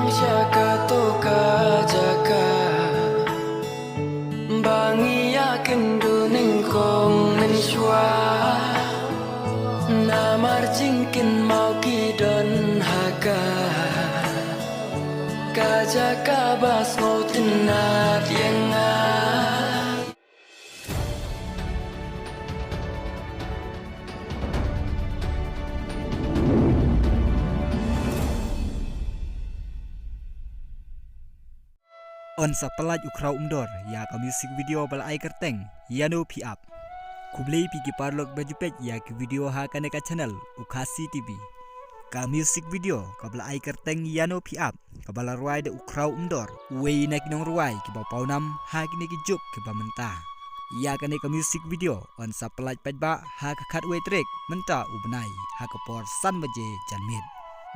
jaka toka jaka bangia kendu nengkong menshwa namar jingkin mau kidon haka kajaka bas mau tenat yang On sa pelaj ukraw umdor ya ka music video bal ai kerteng yano pi up kublei pi ki parlok bajupet ya ki video ha ka neka channel Ukhasi TV ka music video ka bal ai kerteng yano pi up ka bal ruai de ukraw umdor wei nek nong ruai ki ba paunam ha ki neki juk ki ba menta ya ka neka music video on sa pelaj pajba ha ka khat wei trek menta ubnai ha ka por san baje janmit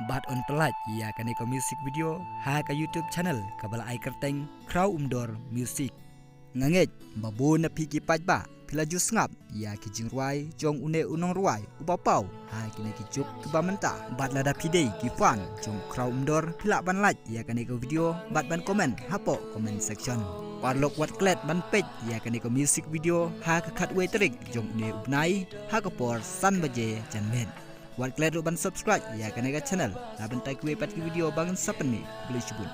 Bat on pelaj ya kan eko music video ha ka YouTube channel kabala ai kerteng Kraw Umdor Music nganget babu na piki pajba pilaju sngap ya ki jingruai jong une unong ruai ubapau ha ki neki juk ke bamenta bat lada pidei ki fan jong Kraw Umdor pila ban like ya kan eko video bat ban komen hapo comment section parlok wat klet ban page ya kan eko music video ha ka khat we trik jong une ubnai ha ka por san baje janmen Wat kalian lupa subscribe ya kan channel. Laban tak kue pat video bangun sapen ni boleh cubun.